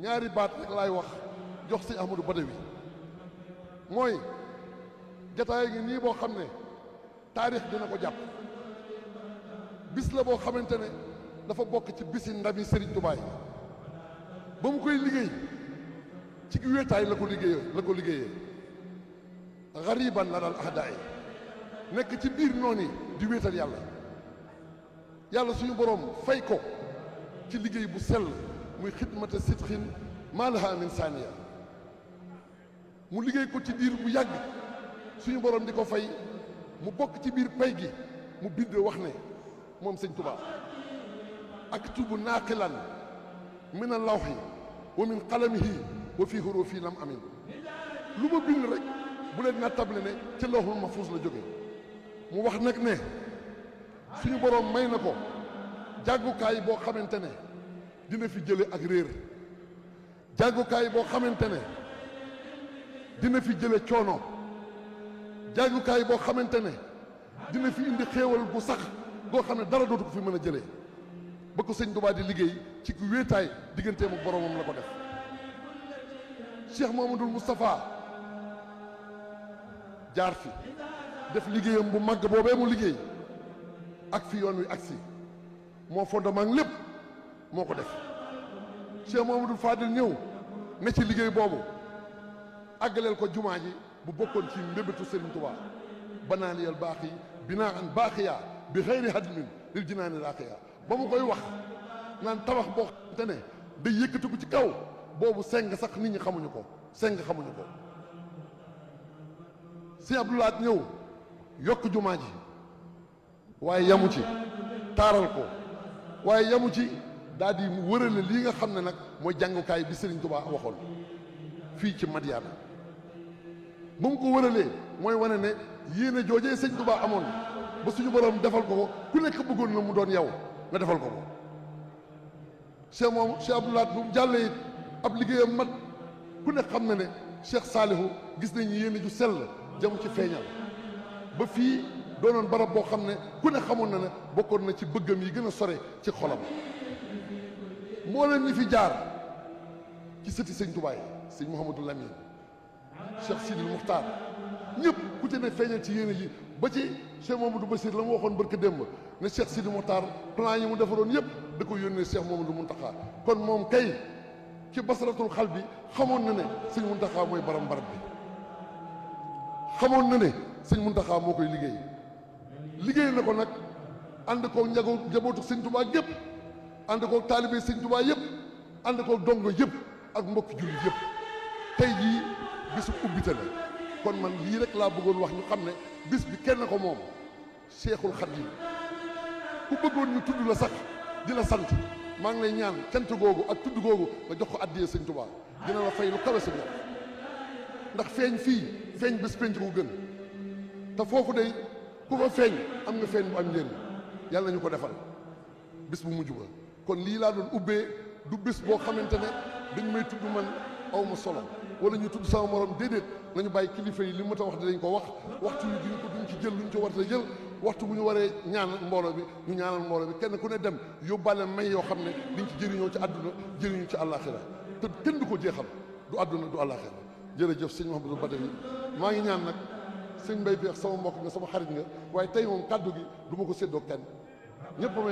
ñaari baat rek laay wax jox sëñ Ahmadou Badawi mooy jataay ngi nii boo xam ne taarix dina ko jàpp bis la boo xamante ne dafa bokk ci bisi ndami Serigne Touba yi ba mu koy liggéey ci wéetaay la ko liggéeyee xariban la dal ahdaay nekk ci biir noonu yi di wéetal yàlla suñu boroom fay ko ci liggéey bu sell muy xidmata sidxin maalaha min saaniya mu liggéey ko ci diir bu yàgg suñu boroom di ko fay mu bokk ci biir pay gi mu bind wax ne moom sëñ Tuubaa aktubu naaqilan min allawhi wa min qalamihi wa fi hurufi lam amin lu ma bind rek bu leen na table ne ci lawhul mahfuus la jóge mu wax nag ne suñu boroom may na ko jàngukaay boo xamante ne dina fi jële ak réer jàngukaay boo xamante ne dina fi jële coono jàngukaay boo xamante ne dina fi indi xéewal bu sax goo xam ne dara dootu ko fi mën a jëlee ba ko sëñ Tuubaa di liggéey ci ku wéetaay digganteem ak boromam la ko def Cheikh Mouhamadoul Moustapha jaar fi def liggéeyam bu màgg boobee mu liggéey ak fi yoon wi agsi moo fondement lépp moo ko def Cheikh Mouhamadoul Fadil ñëw ne ci liggéey boobu àggaleel ko jumaa ji bu bokkoon ci mbébétu Serigne Touba banaaniyal baaxi binaan baaxiya bi xayri hadmin lil jinaani raaqiya ba mu koy wax naan tabax boo xamante ne day yëkkati ko ci kaw boobu seng sax nit ñi xamuñu ko seng xamuñu ko Sëñ Abdou Lahad ñëw yokk jumaa ji waaye yamu ci taaral ko waaye yamu ci daal di mu wërale lii nga xam ne nag mooy jàngukaay bi Serigne Touba waxoon fii ci Madiana ba mu ko wëralee mooy wane ne yéene joojee Sëñ Touba amoon ba suñu borom defal ko ko ku nekk bëggoon na mu doon yow nga defal ko ko Cheikh Abdou Lahad bu jàllee it ab liggéeyam mat ku nekk xam na ne Cheikh Saalihu gis nañu yéene ju sell jamu ci feeñal ba fii doonoon barab boo xam ne ku ne xamoon na ne bokkoon na ci bëggam yi gën a sore ci xolam mboolem ñi fi jaar ci sëti Sëñ Touba yi sëñ Mouhamadou Lamine Cheikh Sidil Muxtaar ñëpp ku ci ne feeñal ci yéene ji ba ci Cheikh Mamadou Bassir la mu waxoon barka démb ne Cheikh Sidil Muxtaar plan yi mu defaroon yëpp da ko yónnee Cheikh Mamadou Muntaxa kon moom kay ci basaratul xal bi xamoon na ne sëñ Muntaxa mooy baram barab bi xamoon na ne sëñ Muntaxa moo koy liggéey na ko nag ànd koog njabootu Sëñ Tuubaa yëpp ànd koog taalibe Sëñ Tuubaa yëpp ànd koog dongo yëpp ak mbokki jullit yëpp tey jii bisu ubbite la kon man lii rek laa bëggoon wax ñu xam ne bis bi kenn ko moom Seexul Xadiim ku bëggoon ñu tudd la sax di la sant maa ngi lay ñaan cant googu ak tudd googu nga jox ko addiyee Sëñ Tuubaa dina la fay lu kawe sa bopp ndax feeñ fii feeñ bés penc ko gën te foofu day ku fa feeñ am nga feeñ bu am njëriñ yàlla nañu ko defal bis bu mujj ba kon lii laa doon ubbee du bis boo xamante ne dañ may tudd man aw ma solo wala ñu tudd sama morom déedéet nañu bàyyi kilifa yi li ma ta wax dinañ ko wax waxtu yi duñ ci jël luñ ci war a jël waxtu bu ñu waree ñaanal mbooloo bi ñu ñaanal mbooloo bi kenn ku ne dem yóbbaale may yoo xam ne diñ ci jëriñoo ci àdduna jëriñu ci àllaaxira te kenn du ko jeexal du àdduna du àllaaxira jërëjëf sëñ Mouhamadou Badawi maa ngi ñaan nag sëñ Mbay Peex sama mbokk nga sama xarit nga waaye tey moom kàddu gi du ma ko séddoo kenn ñëpp